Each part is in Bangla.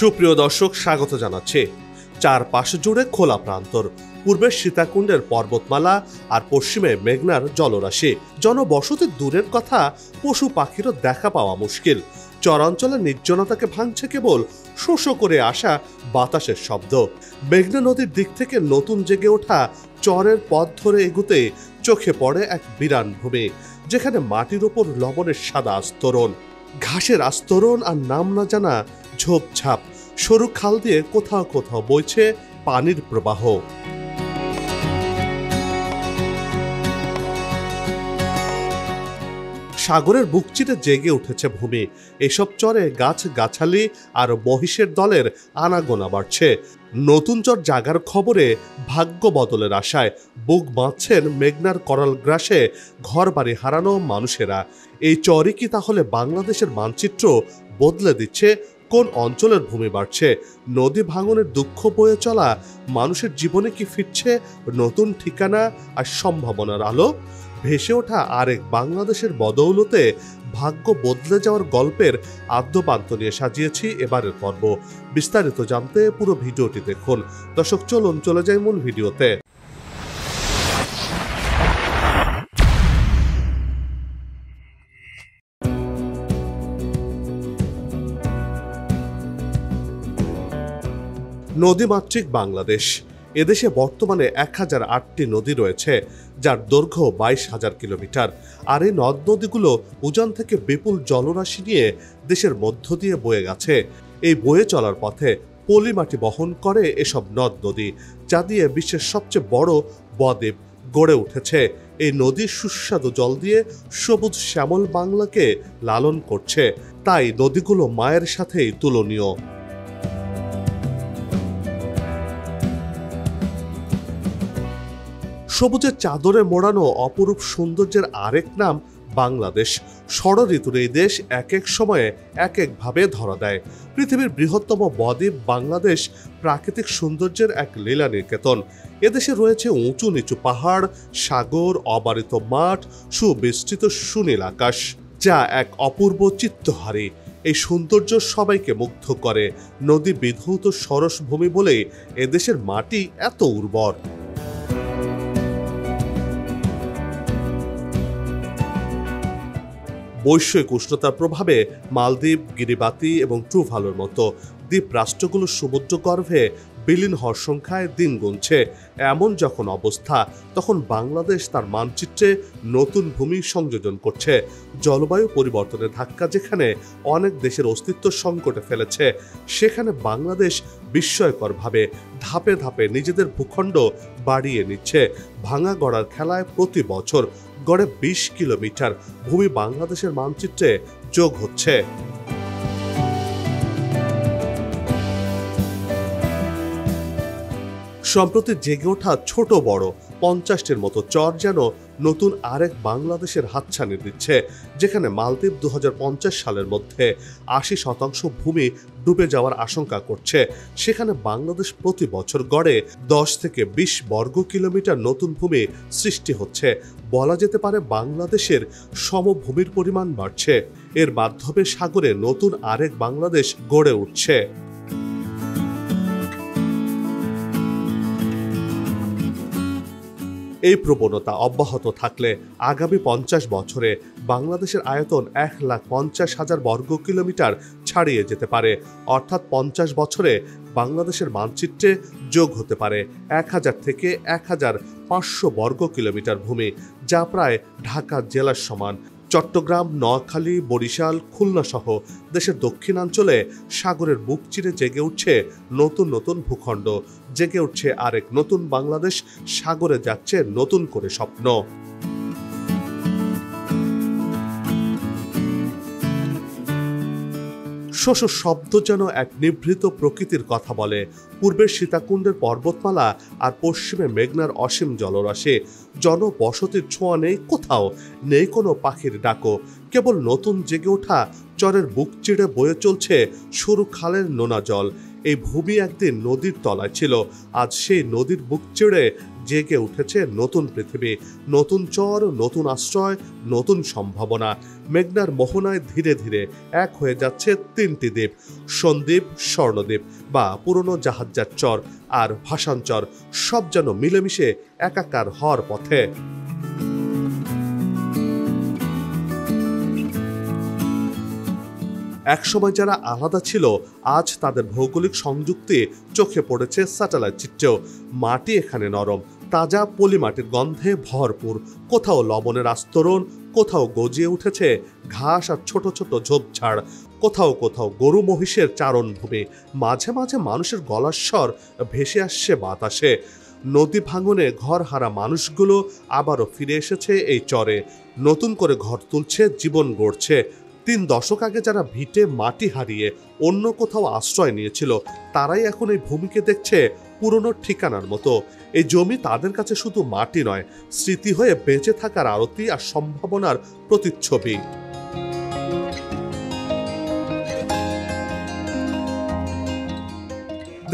সুপ্রিয় দর্শক, স্বাগত জানাচ্ছি। চারপাশ জুড়ে খোলা প্রান্তর, পূর্বে সীতাকুণ্ডের পর্বতমালা আর পশ্চিমে মেঘনার জলরাশি। জনবসতি দূরের কথা, পশু পাখিরও দেখা পাওয়া মুশকিল। চরাঞ্চলের নির্জনতাকে ভাঙছে কেবল শোষো করে আসা বাতাসের শব্দ। মেঘনা নদীর দিক থেকে নতুন জেগে ওঠা চরের পথ ধরে এগুতে চোখে পড়ে এক বিরান ভূমি, যেখানে মাটির ওপর লবণের সাদা আস্তরণ, ঘাসের আস্তরণ আর নাম না জানা ঝোপঝাপ। সরু খাল দিয়ে কোথাও কোথাও বইছে পানির প্রবাহ। সাগরের বুক চিরে জেগে উঠেছে ভূমি। এসব চরে গাছ গাছালি আর মহিষের দলের আনাগোনা বাড়ছে। নতুন চর জাগার খবরে ভাগ্য বদলের আশায় বুক বাঁধছেন মেঘনার করাল গ্রাসে ঘর বাড়ি হারানো মানুষেরা। এই চরই কি তাহলে বাংলাদেশের মানচিত্র বদলে দিচ্ছে? কোন অঞ্চলের ভূমি বাড়ছে? নদী ভাঙনের দুঃখ বয়ে চলা মানুষের জীবনে কি ফিরছে নতুন ঠিকানা আর সম্ভাবনার আলো? ভেসে ওঠা আরেক বাংলাদেশের বদৌলতে ভাগ্য বদলে যাওয়ার গল্পের আদ্যপান্ত নিয়ে সাজিয়েছি এবারের পর্ব। বিস্তারিত জানতে পুরো ভিডিওটি দেখুন। দর্শক, চলুন চলে যাই মূল ভিডিওতে। নদীমাতৃক বাংলাদেশ। এদেশে বর্তমানে 1008টি নদী রয়েছে, যার দৈর্ঘ্য 22,000 কিলোমিটার। আর এই নদ নদীগুলো উজান থেকে বিপুল জলরাশি নিয়ে দেশের মধ্য দিয়ে বয়ে গেছে। এই বয়ে চলার পথে পলি মাটি বহন করে এসব নদ নদী, যা দিয়ে বিশ্বের সবচেয়ে বড় বদ্বীপ গড়ে উঠেছে। এই নদীর সুস্বাদু জল দিয়ে সবুজ শ্যামল বাংলাকে লালন করছে। তাই নদীগুলো মায়ের সাথেই তুলনীয়। সবুজের চাদরে মোড়ানো অপরূপ সৌন্দর্যের আরেক নাম বাংলাদেশ। ষড় ঋতুর এই দেশ এক এক সময়ে এক একভাবে ধরা দেয়। পৃথিবীর বৃহত্তম বদ্বীপ বাংলাদেশ প্রাকৃতিক সৌন্দর্যের এক লীলা নিকেতন। এদেশে রয়েছে উঁচু নিচু পাহাড়, সাগর, অবারিত মাঠ, সুবিস্তৃত সুনীল আকাশ, যা এক অপূর্ব চিত্তহারী। এই সৌন্দর্য সবাইকে মুগ্ধ করে। নদী বিধৌত সরস ভূমি বলেই এদেশের মাটি এত উর্বর। বৈশ্বিক উষ্ণতার প্রভাবে মালদ্বীপ, গিরিবাতি এবং টুভালুর মতো দ্বীপ রাষ্ট্রগুলো সমুদ্র গর্ভে বিলীন হওয়ার সংখ্যায় দিন গুনছে। এমন যখন অবস্থা, তখন বাংলাদেশ তার মানচিত্রে নতুন ভূমি সংযোজন করছে। জলবায়ু পরিবর্তনের ধাক্কা যেখানে অনেক দেশের অস্তিত্ব সংকটে ফেলেছে, সেখানে বাংলাদেশ বিস্ময়করভাবে ধাপে ধাপে নিজেদের ভূখণ্ড বাড়িয়ে নিচ্ছে। ভাঙা গড়ার খেলায় প্রতি বছর গড়ে 20 কিলোমিটার ভূমি বাংলাদেশের মানচিত্রে যোগ হচ্ছে। সম্প্রতি জেগে ওঠা ছোট বড় 50টির মতো চর যেন নতুন আরেক বাংলাদেশের হাতছানি দিচ্ছে, যেখানে মালদ্বীপ 2050 সালের মধ্যে 80% ভূমি ডুবে যাওয়ার আশঙ্কা করছে। সেখানে বাংলাদেশ প্রতি বছর গড়ে 10 থেকে 20 বর্গ কিলোমিটার নতুন ভূমি সৃষ্টি হচ্ছে। বলা যেতে পারে বাংলাদেশের সমভূমির পরিমাণ বাড়ছে। এর মাধ্যমে সাগরে নতুন আরেক বাংলাদেশ গড়ে উঠছে। এই প্রবণতা অব্যাহত থাকলে আগামী 50 বছরে বাংলাদেশের আয়তন 1,50,000 বর্গ কিলোমিটার ছাড়িয়ে যেতে পারে। অর্থাৎ 50 বছরে বাংলাদেশের মানচিত্রে যোগ হতে পারে 1000 থেকে 1500 বর্গ কিলোমিটার ভূমি, যা প্রায় ঢাকা জেলার সমান। চট্টগ্রাম, নোয়াখালী, বরিশাল, খুলনা সহ দেশের দক্ষিণাঞ্চলে সাগরের বুক চিরে জেগে উঠছে নতুন নতুন ভূখণ্ড। জেগে উঠছে আরেক নতুন বাংলাদেশ। সাগরে যাচ্ছে নতুন করে স্বপ্ন। শোষো শব্দ যেন এক নিভৃত প্রকৃতির কথা বলে। পূর্বের সীতাকুণ্ডের পর্বতমালা আর পশ্চিমে মেঘনার অসীম জলরাশি। জনবসতির ছোঁয়া নেই কোথাও, নেই কোনো পাখির ডাকো। কেবল নতুন জেগে ওঠা চরের বুক চিড়ে বয়ে চলছে সরু খালের নোনা জল। এই ভূমি একদিন নদীর তলায় ছিল, আজ সেই নদীর বুক চিড়ে জেগে উঠেছে নতুন পৃথিবী, নতুন চর, নতুন আশ্রয়, নতুন সম্ভাবনা। মেঘনার মোহনায় ধীরে ধীরে এক হয়ে যাচ্ছে তিনটি দ্বীপ, সন্দ্বীপ, স্বর্ণদ্বীপ বা পুরনো জাহাজজার চর আর ভাসানচর, সব যেন মিলেমিশে একাকার হওয়ার পথে। একসময় যারা আলাদা ছিল, আজ তাদের ভৌগোলিক সংযুক্তি চোখে পড়েছে স্যাটেলাইট চিত্রেও। মাটি এখানে নরম, তাজা পলিমাটির গন্ধে ভরপুর, কোথাও লবণের আস্তরণ, কোথাও গজিয়ে উঠেছে ঘাস আর ছোট ছোট ঝোপঝাড়, কোথাও কোথাও গরু মহিষের চারণভূমি, মাঝে মাঝে মানুষের গলার স্বর ভেসে আসছে বাতাসে। নদী ভাঙনে ঘর হারা মানুষগুলো আবারও ফিরে এসেছে এই চরে, নতুন করে ঘর তুলছে, জীবন গড়ছে। 3 দশক আগে যারা ভিটে মাটি হারিয়ে অন্য কোথাও আশ্রয় নিয়েছিল, তারাই এখন এই ভূমিকে দেখছে পুরনো ঠিকানার মতো। এই জমি তাদের কাছে শুধু মাটি নয়, স্মৃতি হয়ে বেঁচে থাকার আরতি আর সম্ভাবনার প্রতিচ্ছবি।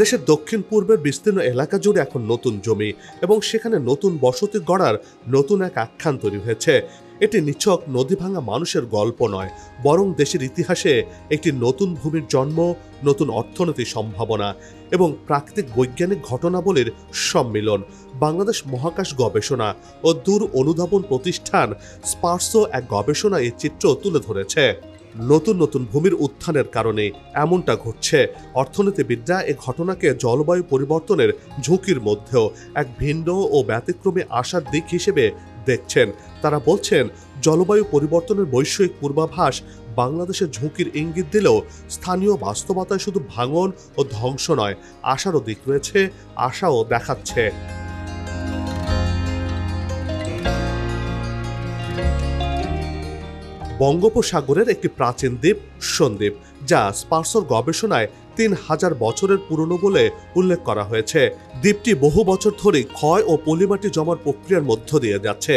দেশের দক্ষিণ পূর্বের বিস্তীর্ণ এলাকা জুড়ে এখন নতুন জমি এবং সেখানে নতুন বসতি গড়ার নতুন এক আখ্যান তৈরি হয়েছে। এটি নিছক নদী ভাঙা মানুষের গল্প নয়, বরং দেশের ইতিহাসে একটি নতুন ভূমির জন্ম, নতুন অর্থনৈতিক সম্ভাবনা এবং প্রাকৃতিক বৈজ্ঞানিক ঘটনাবলীর সম্মিলন। বাংলাদেশ মহাকাশ গবেষণা ও দূর অনুধাবন প্রতিষ্ঠান স্পার্সো এক গবেষণা এই চিত্র তুলে ধরেছে। নতুন নতুন ভূমির উত্থানের কারণে এমনটা ঘটছে। অর্থনীতিবিদরা এ ঘটনাকে জলবায়ু পরিবর্তনের ঝুঁকির মধ্যেও এক ভিন্ন ও ব্যতিক্রমী আশার দিক হিসেবে দেখছেন। তারা বলছেন, জলবায়ু পরিবর্তনের বৈশ্বিক পূর্বাভাস বাংলাদেশের ঝুঁকির ইঙ্গিত দিলেও স্থানীয় বাস্তবতায় শুধু ভাঙন ও ধ্বংস নয়, আশারও দিক রয়েছে, আশাও দেখাচ্ছে। বঙ্গোপসাগরের একটি প্রাচীন দ্বীপ সন্দ্বীপ, যা স্পার্সোর গবেষণায় 3000 বছরের পুরনো বলে উল্লেখ করা হয়েছে। দ্বীপটি বহু বছর ধরে ক্ষয় ও পলিমাটি জমার প্রক্রিয়ার মধ্য দিয়ে যাচ্ছে।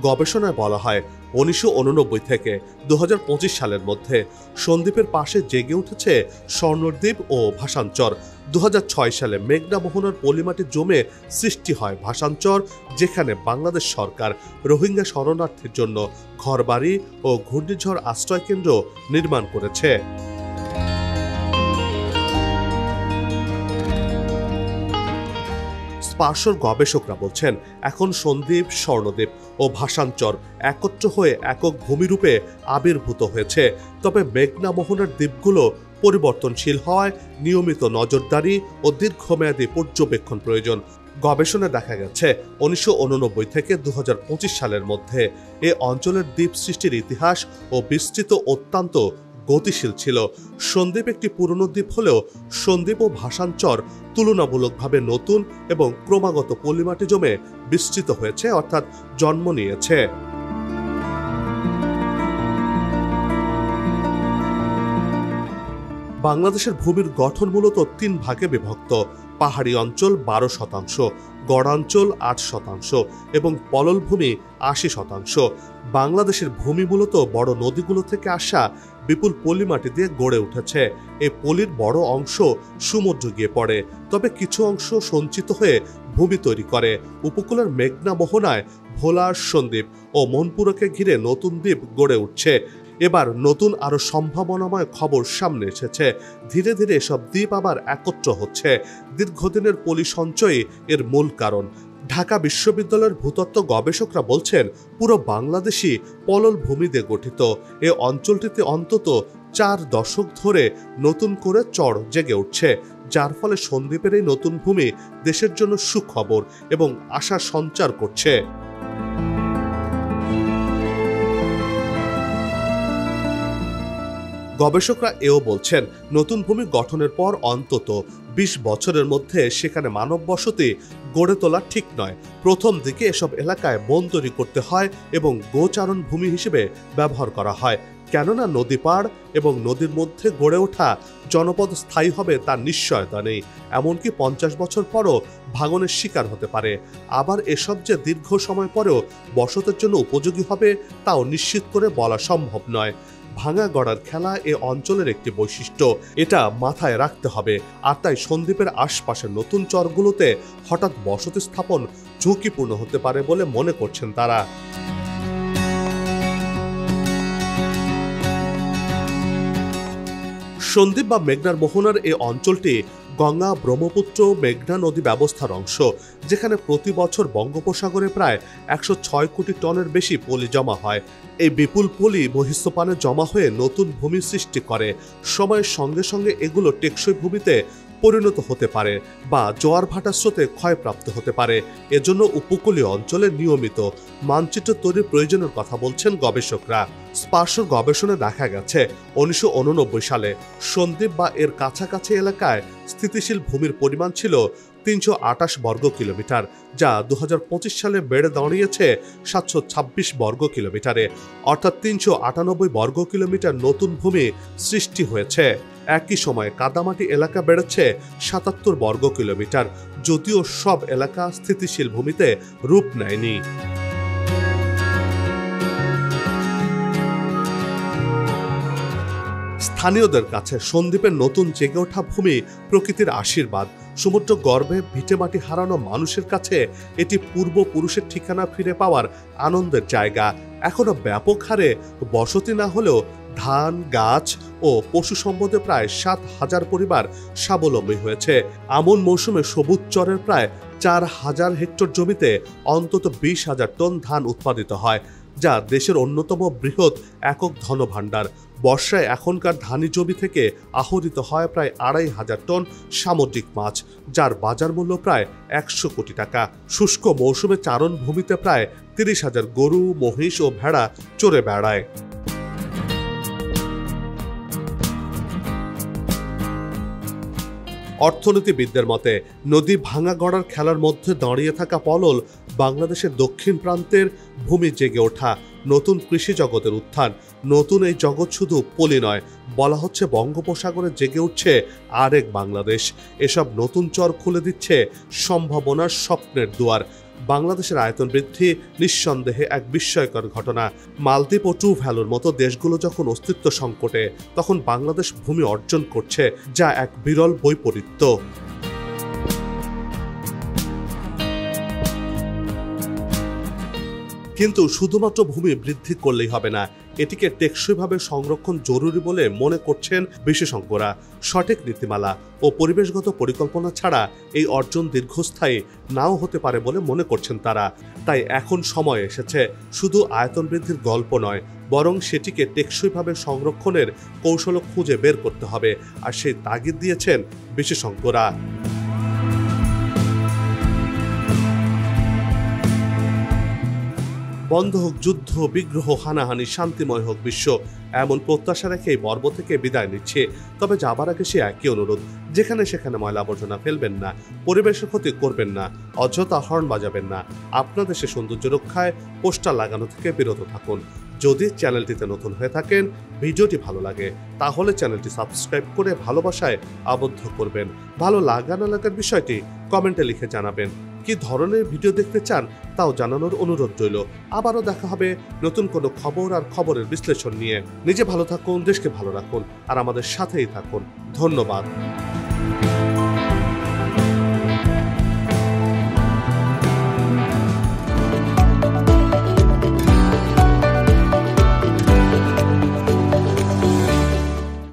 গবেষণায় বলা হয় 1989 থেকে 2025 সালের মধ্যে সন্দ্বীপের পাশে জেগে উঠেছে স্বর্ণদ্বীপ ও ভাসানচর। 2006 সালে মেঘনা মোহনার পলিমাটি জমে সৃষ্টি হয় ভাসানচর, যেখানে বাংলাদেশ সরকার রোহিঙ্গা শরণার্থীর জন্য ঘরবাড়ি ও ঘূর্ণিঝড় আশ্রয় কেন্দ্র নির্মাণ করেছে। স্পার্সোর গবেষকরা বলছেন, এখন সন্দ্বীপ, স্বর্ণদ্বীপ ও ভাসানচর একত্র হয়ে একক ভূমিরূপে আবির্ভূত হয়েছে। তবে মেঘনা মোহনার দ্বীপগুলো পরিবর্তনশীল হওয়ায় নিয়মিত নজরদারি ও দীর্ঘমেয়াদী পর্যবেক্ষণ প্রয়োজন। গবেষণায় দেখা গেছে 1989 থেকে 2025 সালের মধ্যে এ অঞ্চলের দ্বীপ সৃষ্টির ইতিহাস ও বিস্তৃত অত্যন্ত গতিশীল ছিল। সন্দ্বীপ একটি পুরনো দ্বীপ হলেও সন্দ্বীপ ও ভাসানচর তুলনামূলকভাবে নতুন এবং ক্রমাগত পলিমাটি জমে বিস্তৃত হয়েছে, অর্থাৎ জন্ম নিয়েছে। বাংলাদেশের ভূমির গঠন মূলত 3 ভাগে বিভক্ত। পাহাড়ি অঞ্চল 12%, গড়াঞ্চল 8% এবং পললভূমি 80%। বাংলাদেশের ভূমি মূলত বড় নদীগুলো থেকে আসা বিপুল পলিমাটি দিয়ে গড়ে উঠেছে। এই পলির বড় অংশ সমুদ্র গিয়ে পড়ে, তবে কিছু অংশ সঞ্চিত হয়ে ভূমি তৈরি করে। উপকূলের মেঘনা মোহনায় ভোলা, সন্দ্বীপ ও মনপুরকে ঘিরে নতুন দ্বীপ গড়ে উঠছে। এবার নতুন আরো সম্ভাবনাময় খবর সামনে এসেছে। ধীরে ধীরে এসব দ্বীপ আবার একত্র হচ্ছে। দীর্ঘদিনের পলি সঞ্চয়ই এর মূল কারণ। ঢাকা বিশ্ববিদ্যালয়ের ভূতত্ত্ব গবেষকরা বলছেন, পুরো বাংলাদেশই পলল ভূমি দিয়ে গঠিত। এ অঞ্চলটিতে অন্তত 4 দশক ধরে নতুন করে চর জেগে উঠছে, যার ফলে সন্দ্বীপের এই নতুন ভূমি দেশের জন্য সুখবর এবং আশা সঞ্চার করছে। গবেষকরা এও বলছেন, নতুন ভূমি গঠনের পর অন্তত 20 বছরের মধ্যে সেখানে মানব বসতি গড়ে তোলা ঠিক নয়। প্রথম দিকে এসব এলাকায় বন তৈরি করতে হয় এবং গোচারণ ভূমি হিসেবে ব্যবহার করা হয়, কেননা নদী পাড় এবং নদীর মধ্যে গড়ে ওঠা জনপদ স্থায়ী হবে তার নিশ্চয়তা নেই। এমনকি 50 বছর পরও ভাঙনের শিকার হতে পারে। আবার এসব যে দীর্ঘ সময় পরেও বসতের জন্য উপযোগী হবে তাও নিশ্চিত করে বলা সম্ভব নয়। ভাঙা গড়ার খেলা এ অঞ্চলের একটি বৈশিষ্ট্য, এটা মাথায় রাখতে হবে। আর তাই সন্দ্বীপের আশপাশের নতুন চরগুলোতে হঠাৎ বসতি স্থাপন ঝুঁকিপূর্ণ হতে পারে বলে মনে করছেন তারা। সন্দ্বীপ বা মেঘনার মোহনার এই অঞ্চলটি গঙ্গা, ব্রহ্মপুত্র, মেঘনা নদী ব্যবস্থার অংশ, যেখানে প্রতি বছর বঙ্গোপসাগরে প্রায় 106 কোটি টনের বেশি পলি জমা হয়। এই বিপুল পলি বহিঃস্থপানে জমা হয়ে নতুন ভূমি সৃষ্টি করে। সময়ের সঙ্গে সঙ্গে এগুলো টেকসই ভূমিতে পরিণত হতে পারে বা জোয়ার ভাটার স্রোতে ক্ষয়প্রাপ্ত হতে পারে। এজন্য উপকূলীয় অঞ্চলে নিয়মিত মানচিত্র তৈরির প্রয়োজনের কথা বলছেন গবেষকরা। স্পার্শর গবেষণায় দেখা গেছে 1989 সালে সন্দ্বীপ বা এর কাছাকাছি এলাকায় স্থিতিশীল ভূমির পরিমাণ ছিল 328 বর্গ কিলোমিটার, যা 2025 সালে বেড়ে দাঁড়িয়েছে 726 বর্গ কিলোমিটারে, অর্থাৎ 398 বর্গ কিলোমিটার নতুন ভূমি সৃষ্টি হয়েছে। একই সময়ে কাদামাটি এলাকা বেড়েছে 77 বর্গ কিলোমিটার, যদিও সব এলাকা স্থিতিশীল ভূমিতে রূপ নেয়নি। স্থানীয়দের কাছে সন্দ্বীপের নতুন জেগে ওঠা ভূমি প্রকৃতির আশীর্বাদ। সমুদ্র গর্ভে ভিটেমাটি হারানো মানুষের কাছে এটি পূর্বপুরুষের ঠিকানা ফিরে পাওয়ার আনন্দের জায়গা। এখনো ব্যাপক হারে বসতি না হলেও ধান, গাছ ও পশু সম্পদে প্রায় 7,000 পরিবার স্বাবলম্বী হয়েছে। আমন মৌসুমে সবুজ চরের প্রায় 4,000 হেক্টর জমিতে অন্তত 20,000 টন ধান উৎপাদিত হয়, যা দেশের অন্যতম বৃহৎ একক ধনভাণ্ডার। বর্ষায় এখনকার ধানি জমি থেকে আহরিত হয় প্রায় 2,500 টন সামুদ্রিক মাছ, যার বাজার মূল্য প্রায় 100 কোটি টাকা। শুষ্ক মৌসুমে চারণ ভূমিতে প্রায় 30,000 গরু, মহিষ ও ভেড়া চড়ে বেড়ায়। অর্থনীতিবিদদের মতে নদী ভাঙা গড়ার খেলার মধ্যে দাঁড়িয়ে থাকা পলল বাংলাদেশের দক্ষিণ প্রান্তের ভূমি জেগে ওঠা, নতুন কৃষি জগতের উত্থান। নতুন এই জগৎ শুধু পলি নয়, বলা হচ্ছে বঙ্গোপসাগরে জেগে উঠছে আরেক বাংলাদেশ। এসব নতুন চর খুলে দিচ্ছে সম্ভাবনার স্বপ্নের দুয়ার। বাংলাদেশের আয়তন বৃদ্ধি নিঃসন্দেহে এক বিস্ময়কর ঘটনা। মালদ্বীপ ও টুভ্যালুর মতো দেশগুলো যখন অস্তিত্ব সংকটে, তখন বাংলাদেশ ভূমি অর্জন করছে, যা এক বিরল বৈপরীত্য। কিন্তু শুধুমাত্র ভূমি বৃদ্ধি করলেই হবে না, এটিকে টেকসইভাবে সংরক্ষণ জরুরি বলে মনে করছেন বিশেষজ্ঞরা। সঠিক নীতিমালা ও পরিবেশগত পরিকল্পনা ছাড়া এই অর্জন দীর্ঘস্থায়ী নাও হতে পারে বলে মনে করছেন তারা। তাই এখন সময় এসেছে শুধু আয়তন বৃদ্ধির গল্প নয়, বরং সেটিকে টেকসইভাবে সংরক্ষণের কৌশল খুঁজে বের করতে হবে। আর সেই তাগিদ দিয়েছেন বিশেষজ্ঞরা। বন্ধ হোক যুদ্ধ, বিগ্রহ, হানাহানি, শান্তিময় হোক বিশ্ব, এমন প্রত্যাশা রেখে এই পর্ব থেকে বিদায় নিচ্ছে। তবে যাবার আগে সে একই অনুরোধ, যেখানে সেখানে ময়লা আবর্জনা ফেলবেন না, পরিবেশের ক্ষতি করবেন না, অযথা হর্ন বাজাবেন না। আপনার দেশের সৌন্দর্য রক্ষায় পোস্টার লাগানো থেকে বিরত থাকুন। যদি চ্যানেলটিতে নতুন হয়ে থাকেন, ভিডিওটি ভালো লাগে, তাহলে চ্যানেলটি সাবস্ক্রাইব করে ভালোবাসায় আবদ্ধ করবেন। ভালো লাগা না লাগার বিষয়টি কমেন্টে লিখে জানাবেন। কি ধরনের ভিডিও দেখতে চান তাও জানানোর অনুরোধ রইল। আবারও দেখা হবে নতুন কোনো খবর আর খবরের বিশ্লেষণ নিয়ে। নিজে ভালো থাকুন, দেশকে ভালো রাখুন আর আমাদের সাথেই থাকুন। ধন্যবাদ।